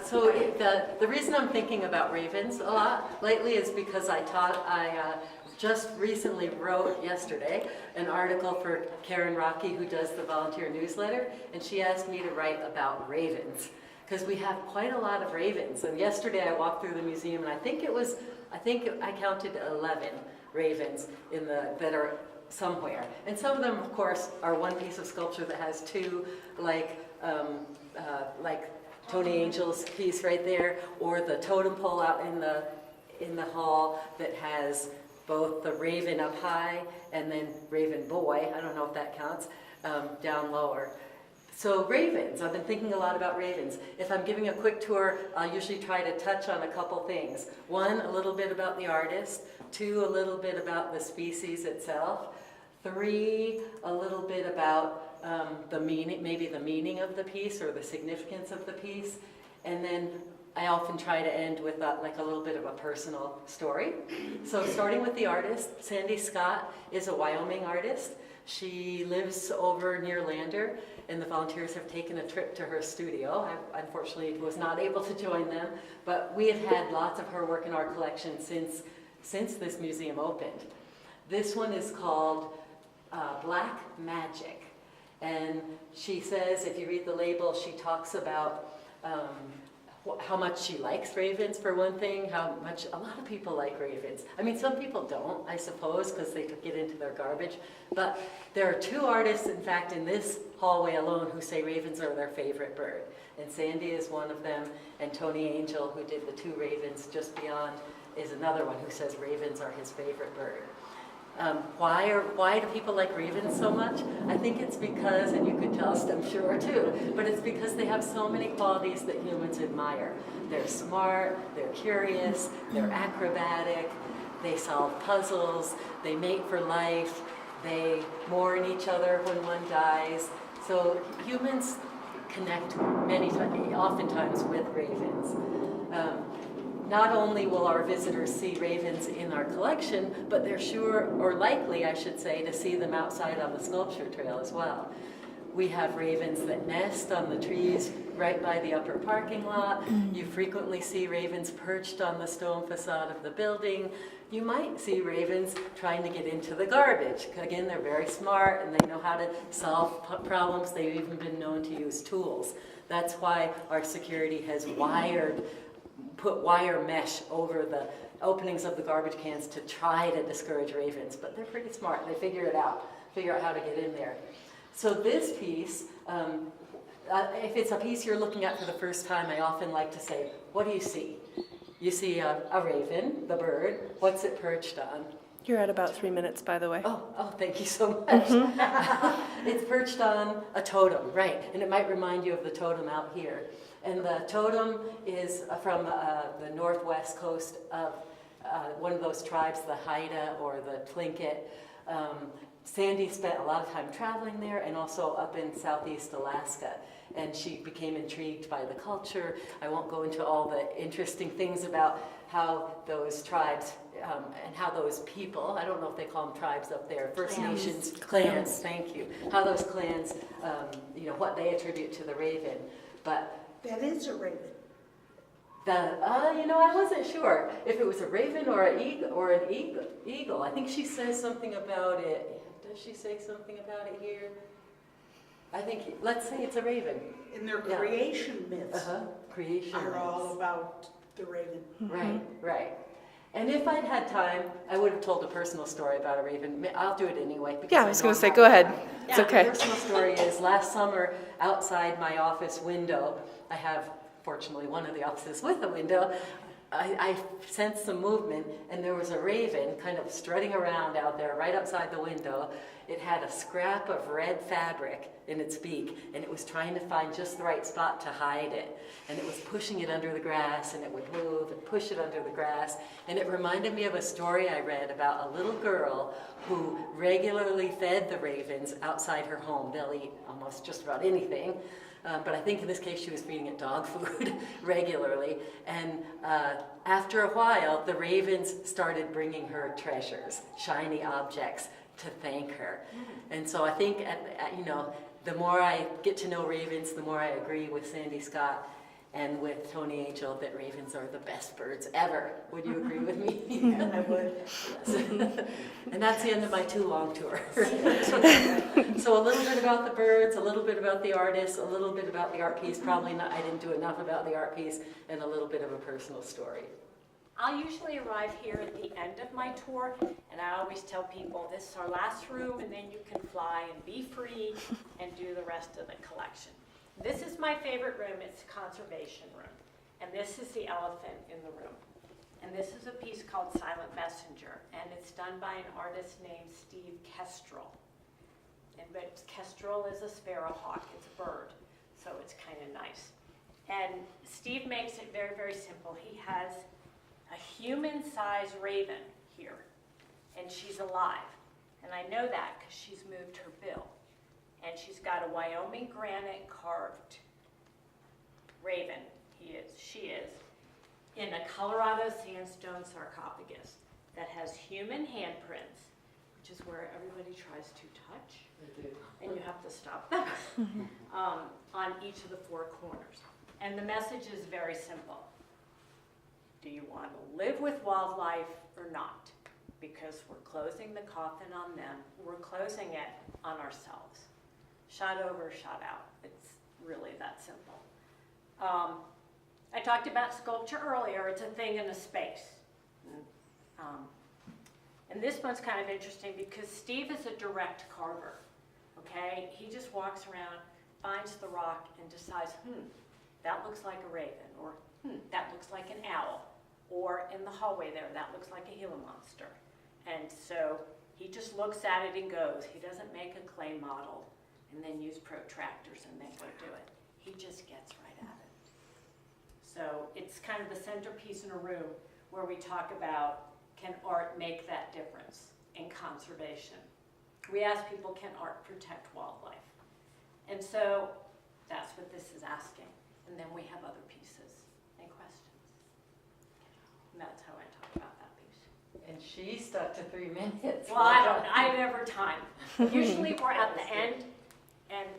The reason I'm thinking about ravens a lot lately is because I just recently wrote yesterday an article for Karen Rocky, who does the volunteer newsletter, and she asked me to write about ravens because we have quite a lot of ravens. And yesterday I walked through the museum, and I think I counted 11 ravens that are somewhere. And some of them, of course, are one piece of sculpture that has two, like Tony Angel's piece right there, or the totem pole out in the hall that has both the raven up high and then raven boy, I don't know if that counts, down lower. So ravens, I've been thinking a lot about ravens. If I'm giving a quick tour, I'll usually try to touch on a couple things. One, a little bit about the artist. Two, a little bit about the species itself. Three, a little bit about the meaning, maybe the meaning of the piece or the significance of the piece. And then I often try to end with like a little bit of a personal story. So starting with the artist, Sandy Scott is a Wyoming artist. She lives over near Lander, and the volunteers have taken a trip to her studio. I unfortunately was not able to join them, but we have had lots of her work in our collection since this museum opened. This one is called Black Magic. And she says, if you read the label, she talks about how much she likes ravens, for one thing, how much a lot of people like ravens. I mean, some people don't, I suppose, because they could get into their garbage. But there are two artists, in fact, in this hallway alone who say ravens are their favorite bird. And Sandy is one of them, and Tony Angel, who did the two ravens just beyond, is another one who says ravens are his favorite bird. Why do people like ravens so much? I think it's because, and you could tell us, I'm sure too, but it's because they have so many qualities that humans admire. They're smart, they're curious, they're acrobatic, they solve puzzles, they mate for life, they mourn each other when one dies. So humans connect oftentimes with ravens. Not only will our visitors see ravens in our collection, but they're sure, or likely, I should say, to see them outside on the sculpture trail as well. We have ravens that nest on the trees right by the upper parking lot. You frequently see ravens perched on the stone facade of the building. You might see ravens trying to get into the garbage. Again, they're very smart and they know how to solve problems. They've even been known to use tools. That's why our security has put wire mesh over the openings of the garbage cans to try to discourage ravens, but they're pretty smart. They figure how to get in there. So this piece, if it's a piece you're looking at for the first time, I often like to say, what do you see? You see a raven, the bird. What's it perched on? You're at about 3 minutes, by the way. Oh, thank you so much. It's perched on a totem, right, and it might remind you of the totem out here. And the totem is from the northwest coast of one of those tribes, the Haida or the Tlingit. Sandy spent a lot of time traveling there and also up in southeast Alaska. And she became intrigued by the culture. I won't go into all the interesting things about how those tribes and how those people, I don't know if they call them tribes up there, First Nations, clans, thank you. How those clans, what they attribute to the raven. But that is a raven. I wasn't sure if it was a raven or an eagle. I think she says something about it. Does she say something about it here? I think, let's say it's a raven. In their creation myths are all about the raven. Right. And if I'd had time, I would have told a personal story about a raven. I'll do it anyway. Yeah, I was going to say, go ahead. It's okay. The personal story is last summer, outside my office window, I have, fortunately, one of the offices with a window, I sensed some movement, and there was a raven kind of strutting around out there right outside the window. It had a scrap of red fabric in its beak, and it was trying to find just the right spot to hide it. And it was pushing it under the grass, and it would move and push it under the grass. And it reminded me of a story I read about a little girl who regularly fed the ravens outside her home. They'll eat almost just about anything. But I think in this case she was feeding it dog food regularly. And after a while, the ravens started bringing her treasures, shiny objects, to thank her. And so I think, the more I get to know ravens, the more I agree with Sandy Scott. and with Tony Angel that ravens are the best birds ever. Would you agree with me? I would. Yes. And that's the end of my too long tour. So a little bit about the birds, a little bit about the artist, a little bit about the art piece. Probably not, I didn't do enough about the art piece, and a little bit of a personal story. I'll usually arrive here at the end of my tour, and I always tell people, this is our last room, and then you can fly and be free and do the rest of the collection. This is my favorite room. It's a conservation room, and this is the elephant in the room. And this is a piece called Silent Messenger, and it's done by an artist named Steve Kestrel. But Kestrel is a sparrowhawk. It's a bird, so it's kind of nice. And Steve makes it very, very simple. He has a human-sized raven here, and she's alive. And I know that because she's moved her bill. And she's got a Wyoming granite carved raven, she is, in a Colorado sandstone sarcophagus that has human handprints, which is where everybody tries to touch, and you have to stop them, on each of the four corners. And the message is very simple. Do you want to live with wildlife or not? Because we're closing the coffin on them, we're closing it on ourselves. Shot over, shot out. It's really that simple. I talked about sculpture earlier. It's a thing in a space. And this one's kind of interesting because Steve is a direct carver, okay? He just walks around, finds the rock, and decides, that looks like a raven, or that looks like an owl, or in the hallway there, that looks like a Gila monster. And so he just looks at it and goes. He doesn't make a clay model and then use protractors and then go do it. He just gets right at it. So it's kind of the centerpiece in a room where we talk about, can art make that difference in conservation? We ask people, can art protect wildlife? And so that's what this is asking. And then we have other pieces and questions. And that's how I talk about that piece. And she stuck to 3 minutes. Well, I never time. Usually we're at the end, and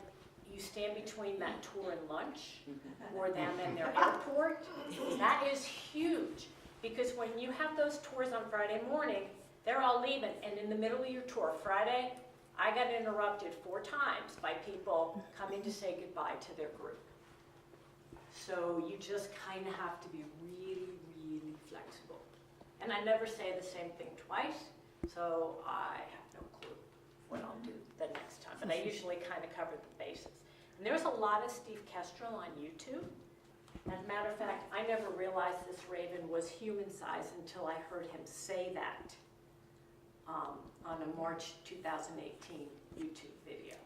you stand between that tour and lunch, or them and their airport. That is huge, because when you have those tours on Friday morning, they're all leaving, and in the middle of your tour, Friday, I got interrupted 4 times by people coming to say goodbye to their group. So you just kind of have to be really, really flexible. And I never say the same thing twice, so I have no clue what I'll do the next time. But I usually kind of cover the bases. And there's a lot of Steve Kestrel on YouTube. As a matter of fact, I never realized this raven was human-sized until I heard him say that on a March 2018 YouTube video.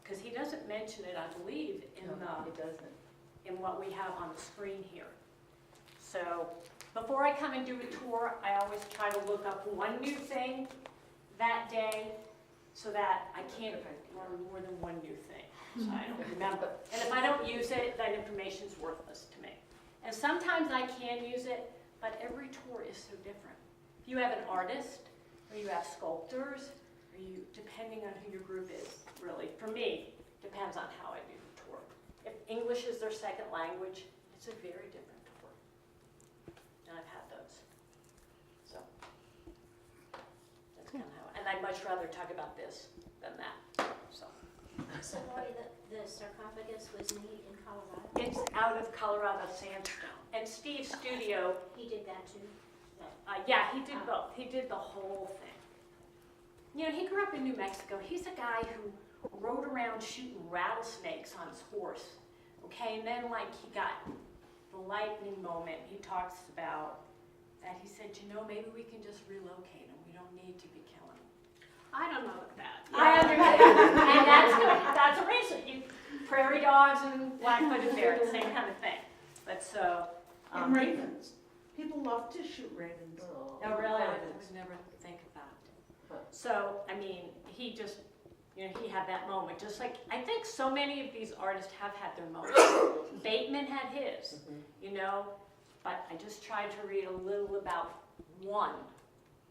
Because he doesn't mention it, I believe, in what we have on the screen here. So before I come and do a tour, I always try to look up one new thing that day so that I can't learn more than one new thing. So I don't remember. And if I don't use it, that information's worthless to me. And sometimes I can use it, but every tour is so different. If you have an artist, or you have sculptors, or you, depending on who your group is, really, for me, depends on how I do the tour. If English is their second language, it's a very different tour. And I've had those. So that's kind of how, and I'd much rather talk about this than that. So Laurie, the sarcophagus was made in Colorado? It's out of Colorado sandstone. And Steve's studio, He did that too? yeah, he did both. He did the whole thing. You know, he grew up in New Mexico. He's a guy who rode around shooting rattlesnakes on his horse. Okay, and then like he got the lightning moment. He talks about that. He said, you know, maybe we can just relocate him. We don't need to be killing him. I don't know about that. I understand. And that's a reason. Prairie dogs and black-footed bears, same kind of thing. But so. And ravens. People love to shoot ravens. Oh, really? I would never think of that. So, I mean, he just, you know, he had that moment. Just like, I think so many of these artists have had their moments. Bateman had his, you know, but I just tried to read a little about one.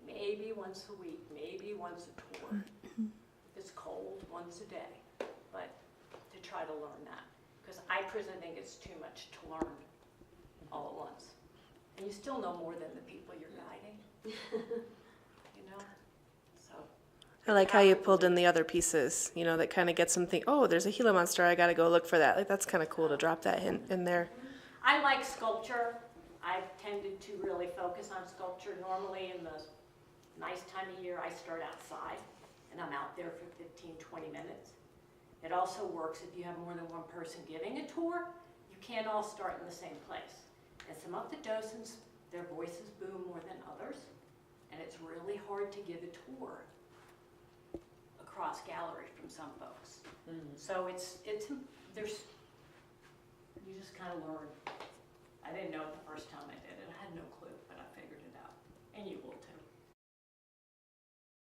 Maybe once a week, maybe once a tour. If it's cold, once a day. But to try to learn that. Because I personally think it's too much to learn all at once. And you still know more than the people you're guiding, you know? So, I like how you pulled in the other pieces, you know, that kind of gets them think, oh, there's a Gila monster, I got to go look for that. Like, that's kind of cool to drop that in there. I like sculpture. I've tended to really focus on sculpture. Normally in the nice time of year, I start outside and I'm out there for 15, 20 minutes. It also works if you have more than one person giving a tour. You can't all start in the same place. And some of the docents, their voices boom more than others, and it's really hard to give a tour across gallery from some folks. So there's, you just kind of learn. I didn't know it the first time I did